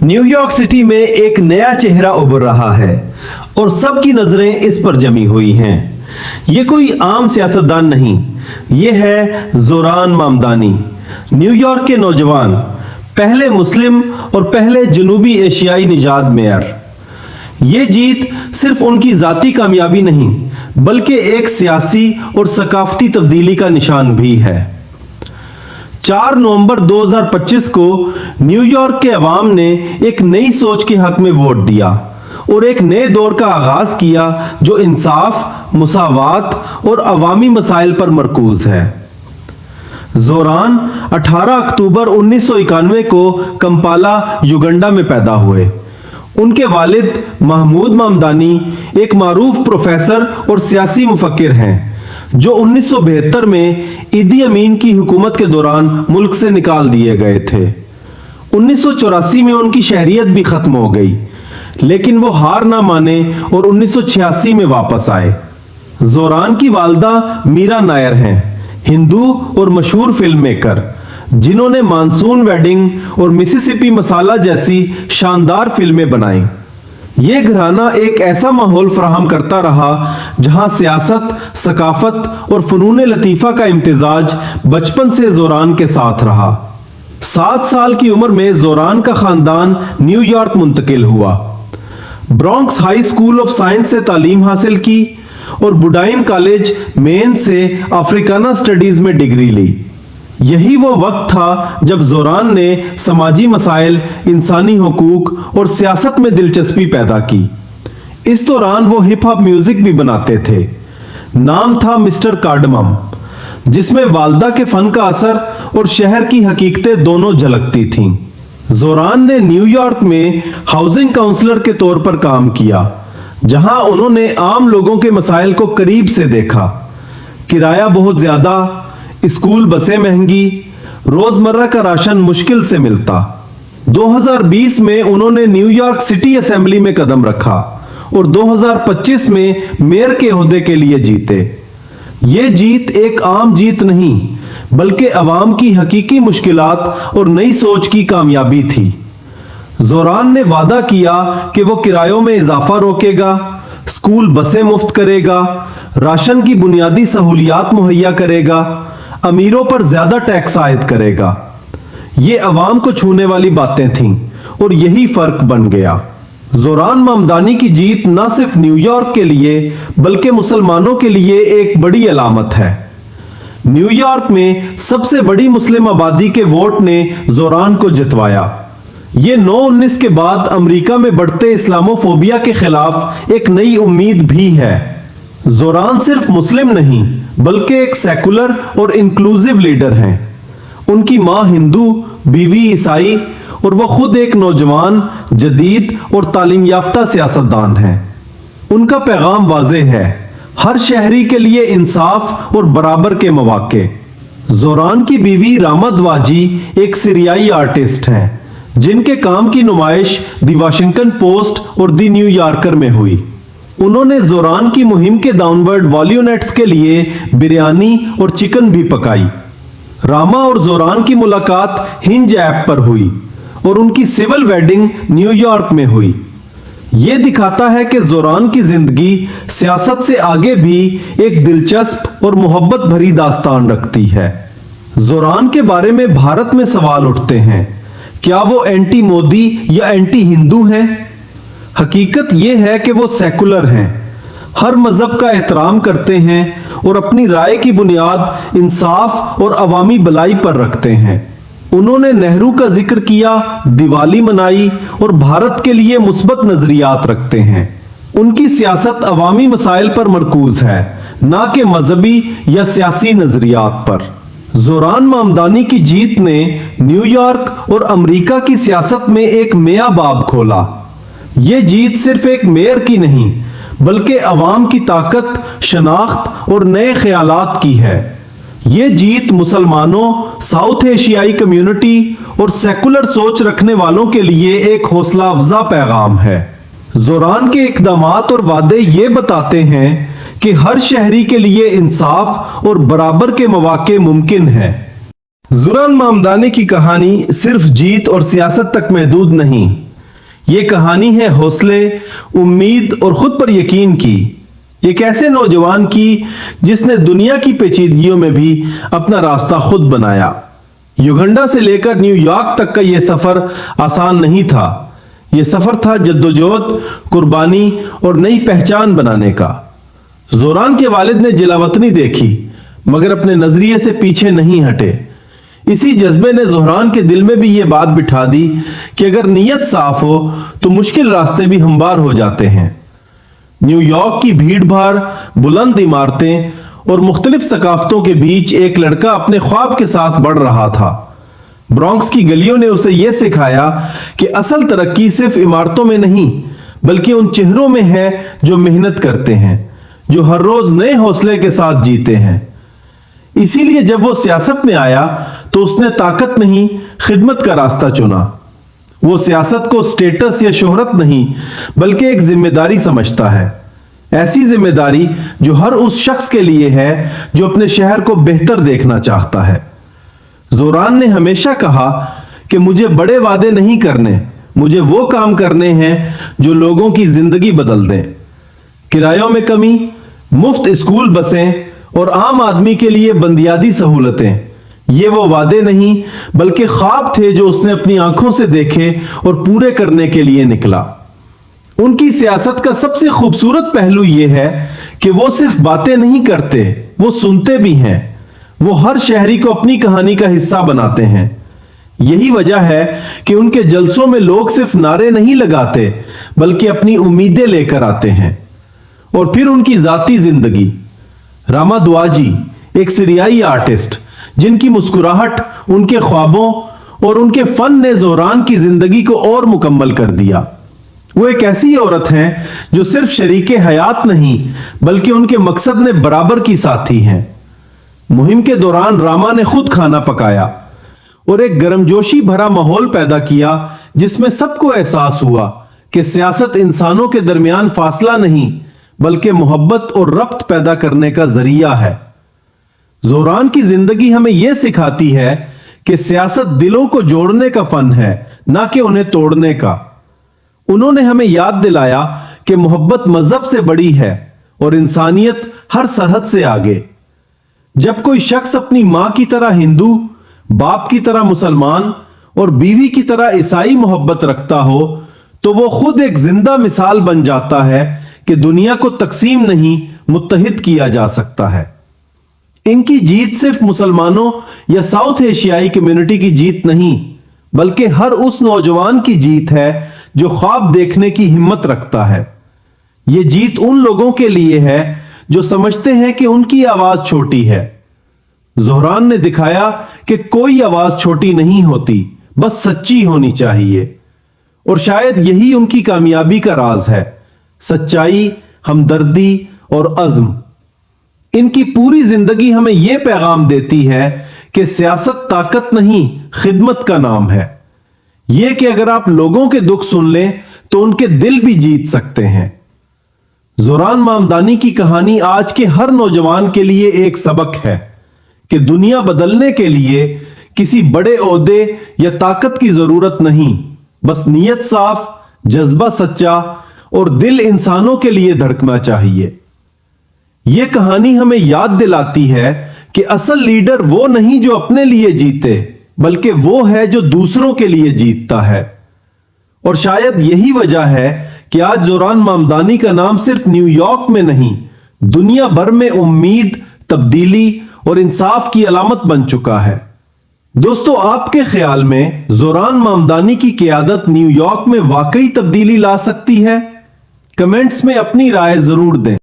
New York city में एक नया चेहरा उभर रहा है और सबकी नजरें इस पर जमी हुई हैं। ये कोई आम सियासतदान नहीं, ये है ज़ोरान मामदानी, न्यूयॉर्क के नौजवान, पहले मुस्लिम और पहले जनूबी एशियाई निजात मेयर। ये जीत सिर्फ उनकी जाती कामयाबी नहीं बल्कि एक सियासी और सकाफती तब्दीली का निशान भी है। 4 नवंबर 2025 को न्यूयॉर्क के अवाम ने एक नई सोच के हक में वोट दिया और एक नए दौर का आगाज किया जो इंसाफ, मुसावात और अवामी मसाइल पर मरकूज है। ज़ोरान 18 अक्टूबर 1991 को कंपाला, युगांडा में पैदा हुए। उनके वालिद महमूद मामदानी एक मारूफ प्रोफेसर और सियासी मुफक्किर हैं जो 1972 में इदी अमीन की हुकूमत के दौरान मुल्क से निकाल दिए गए थे। 1984 में उनकी शहरियत भी खत्म हो गई, लेकिन वो हार ना माने और 1986 में वापस आए। ज़ोरान की वालदा मीरा नायर हैं, हिंदू और मशहूर फिल्म मेकर, जिन्होंने मानसून वेडिंग और मिसिसिपी मसाला जैसी शानदार फिल्में बनाई। ये घराना एक ऐसा माहौल फराहम करता रहा जहां सियासत, सकाफत और फनून लतीफ़ा का इम्तिजाज बचपन से ज़ोरान के साथ रहा। 7 साल की उम्र में ज़ोरान का खानदान न्यूयॉर्क मुंतकिल हुआ। Bronx high school of science से तालीम हासिल की और बुडाइन कॉलेज मेन से अफ्रीकाना स्टडीज में डिग्री ली। यही वो वक्त था जब ज़ोरान ने समाजी मसाइल, इंसानी हुकूक और सियासत में दिलचस्पी पैदा की। इस दौरान वो हिप हॉप म्यूजिक भी बनाते थे। नाम था मिस्टर कार्डमम, जिसमें वालदा के फन का असर और शहर की हकीकतें दोनों झलकती थीं। ज़ोरान ने न्यूयॉर्क में हाउसिंग काउंसलर के तौर पर काम किया, जहां उन्होंने आम लोगों के मसाइल को करीब से देखा। किराया बहुत ज्यादा, स्कूल बसें महंगी, रोजमर्रा का राशन मुश्किल से मिलता। 2020 में उन्होंने न्यूयॉर्क सिटी असेंबली में कदम रखा और 2025 में मेयर के ओहदे के लिए जीते। ये जीत एक आम जीत नहीं बल्कि अवाम की हकीकी मुश्किलात और नई सोच की कामयाबी थी। ज़ोरान ने वादा किया कि वो किरायों में इजाफा रोकेगा, स्कूल बसें मुफ्त करेगा, राशन की बुनियादी सहूलियात मुहैया करेगा, अमीरों पर ज्यादा टैक्स आयद करेगा। ये अवाम को छूने वाली बातें थीं और यही फर्क बन गया। ज़ोरान मामदानी की जीत न सिर्फ न्यूयॉर्क के लिए बल्कि मुसलमानों के लिए एक बड़ी अलामत है। न्यूयॉर्क में सबसे बड़ी मुस्लिम आबादी के वोट ने ज़ोरान को जितवाया। ये 9/19 के बाद अमेरिका में बढ़ते इस्लामोफोबिया के खिलाफ एक नई उम्मीद भी है। ज़ोरान सिर्फ मुस्लिम नहीं बल्कि एक सेकुलर और इंक्लूसिव लीडर हैं। उनकी मां हिंदू, बीवी ईसाई और वो खुद एक नौजवान, जदीद और तालीम याफ्ता सियासतदान हैं। उनका पैगाम वाज़ेह है, हर शहरी के लिए इंसाफ और बराबर के मौके। ज़ोरान की बीवी रामा दवाजी एक सीरियाई आर्टिस्ट हैं जिनके काम की नुमाइश द वाशिंगटन पोस्ट और द न्यूयॉर्कर में हुई। उन्होंने ज़ोरान की मुहिम के डाउनवर्ड वॉल्यूनेट्स के लिए बिरयानी और चिकन भी पकाई। रामा और ज़ोरान की मुलाकात हिंज ऐप पर हुई और उनकी सिविल वेडिंग न्यूयॉर्क में हुई। यह दिखाता है कि ज़ोरान की जिंदगी सियासत से आगे भी एक दिलचस्प और मोहब्बत भरी दास्तान रखती है। ज़ोरान के बारे में भारत में सवाल उठते हैं, क्या वो एंटी मोदी या एंटी हिंदू हैं? हकीकत यह है कि वो सेकुलर हैं, हर मजहब का एहतराम करते हैं और अपनी राय की बुनियाद इंसाफ और अवामी भलाई पर रखते हैं। उन्होंने नेहरू का जिक्र किया, दिवाली मनाई और भारत के लिए मुस्बत नजरियात रखते हैं। उनकी सियासत अवामी मसाइल पर मरकूज है, ना कि मजहबी या सियासी नजरियात पर। ज़ोरान मामदानी की जीत ने न्यूयॉर्क और अमेरिका की सियासत में एक नया बाब खोला। ये जीत सिर्फ एक मेयर की नहीं बल्कि अवाम की ताकत, शनाख्त और नए ख्यालात की है। ये जीत मुसलमानों, साउथ एशियाई कम्युनिटी और सेकुलर सोच रखने वालों के लिए एक हौसला अफजा पैगाम है। ज़ोरान के इक़दामात और वादे ये बताते हैं कि हर शहरी के लिए इंसाफ और बराबर के मौके मुमकिन है। ज़ोरान मामदानी की कहानी सिर्फ जीत और सियासत तक महदूद नहीं یہ کہانی ہے حوصلے، امید اور خود پر یقین کی، ایک ایسے نوجوان کی جس نے دنیا کی پیچیدگیوں میں بھی اپنا راستہ خود بنایا۔ یوگنڈا سے لے کر نیو یارک تک کا یہ سفر آسان نہیں تھا۔ یہ سفر تھا جدوجہد، قربانی اور نئی پہچان بنانے کا۔ زوران کے والد نے جلاوطنی دیکھی مگر اپنے نظریے سے پیچھے نہیں ہٹے۔ اسی جذبے نے زہران کے دل میں بھی یہ بات بٹھا دی کہ اگر نیت صاف ہو تو مشکل راستے بھی ہموار ہو جاتے ہیں۔ نیو یارک کی بھیڑ بھاڑ، بلند عمارتیں اور مختلف ثقافتوں کے بیچ ایک لڑکا اپنے خواب کے ساتھ بڑھ رہا تھا۔ برونکس کی گلیوں نے اسے یہ سکھایا کہ اصل ترقی صرف عمارتوں میں نہیں بلکہ ان چہروں میں ہے جو محنت کرتے ہیں، جو ہر روز نئے حوصلے کے ساتھ جیتے ہیں۔ اسی لیے جب وہ سیاست میں آیا تو اس نے طاقت نہیں، خدمت کا راستہ چنا۔ وہ سیاست کو سٹیٹس یا شہرت نہیں بلکہ ایک ذمہ داری سمجھتا ہے، ایسی ذمہ داری جو ہر اس شخص کے لیے ہے جو اپنے شہر کو بہتر دیکھنا چاہتا ہے۔ زوران نے ہمیشہ کہا کہ مجھے بڑے وعدے نہیں کرنے، مجھے وہ کام کرنے ہیں جو لوگوں کی زندگی بدل دیں۔ کرایوں میں کمی، مفت اسکول بسیں اور عام آدمی کے لیے بندیادی سہولتیں، یہ وہ وعدے نہیں بلکہ خواب تھے جو اس نے اپنی آنکھوں سے دیکھے اور پورے کرنے کے لیے نکلا۔ ان کی سیاست کا سب سے خوبصورت پہلو یہ ہے کہ وہ صرف باتیں نہیں کرتے، وہ سنتے بھی ہیں۔ وہ ہر شہری کو اپنی کہانی کا حصہ بناتے ہیں۔ یہی وجہ ہے کہ ان کے جلسوں میں لوگ صرف نعرے نہیں لگاتے بلکہ اپنی امیدیں لے کر آتے ہیں۔ اور پھر ان کی ذاتی زندگی۔ راما دواجی ایک سیریائی آرٹسٹ جن کی مسکراہٹ، ان کے خوابوں اور ان کے فن نے زوران کی زندگی کو اور مکمل کر دیا۔ وہ ایک ایسی عورت ہیں جو صرف شریک حیات نہیں بلکہ ان کے مقصد میں برابر کی ساتھی ہیں۔ مہم کے دوران راما نے خود کھانا پکایا اور ایک گرمجوشی بھرا ماحول پیدا کیا جس میں سب کو احساس ہوا کہ سیاست انسانوں کے درمیان فاصلہ نہیں بلکہ محبت اور ربط پیدا کرنے کا ذریعہ ہے۔ زوران کی زندگی ہمیں یہ سکھاتی ہے کہ سیاست دلوں کو جوڑنے کا فن ہے، نہ کہ انہیں توڑنے کا۔ انہوں نے ہمیں یاد دلایا کہ محبت مذہب سے بڑی ہے اور انسانیت ہر سرحد سے آگے۔ جب کوئی شخص اپنی ماں کی طرح ہندو، باپ کی طرح مسلمان اور بیوی کی طرح عیسائی محبت رکھتا ہو تو وہ خود ایک زندہ مثال بن جاتا ہے کہ دنیا کو تقسیم نہیں، متحد کیا جا سکتا ہے۔ ان کی جیت صرف مسلمانوں یا ساؤتھ ایشیائی کمیونٹی کی جیت نہیں بلکہ ہر اس نوجوان کی جیت ہے جو خواب دیکھنے کی ہمت رکھتا ہے۔ یہ جیت ان لوگوں کے لیے ہے جو سمجھتے ہیں کہ ان کی آواز چھوٹی ہے۔ زہران نے دکھایا کہ کوئی آواز چھوٹی نہیں ہوتی، بس سچی ہونی چاہیے۔ اور شاید یہی ان کی کامیابی کا راز ہے، سچائی، ہمدردی اور عزم۔ ان کی پوری زندگی ہمیں یہ پیغام دیتی ہے کہ سیاست طاقت نہیں، خدمت کا نام ہے۔ یہ کہ اگر آپ لوگوں کے دکھ سن لیں تو ان کے دل بھی جیت سکتے ہیں۔ زوران مامدانی کی کہانی آج کے ہر نوجوان کے لیے ایک سبق ہے کہ دنیا بدلنے کے لیے کسی بڑے عہدے یا طاقت کی ضرورت نہیں، بس نیت صاف، جذبہ سچا اور دل انسانوں کے لیے دھڑکنا چاہیے۔ یہ کہانی ہمیں یاد دلاتی ہے کہ اصل لیڈر وہ نہیں جو اپنے لیے جیتے بلکہ وہ ہے جو دوسروں کے لیے جیتتا ہے۔ اور شاید یہی وجہ ہے کہ آج زوران مامدانی کا نام صرف نیو یارک میں نہیں، دنیا بھر میں امید، تبدیلی اور انصاف کی علامت بن چکا ہے۔ دوستو، آپ کے خیال میں زوران مامدانی کی قیادت نیو یارک میں واقعی تبدیلی لا سکتی ہے؟ کمنٹس میں اپنی رائے ضرور دیں۔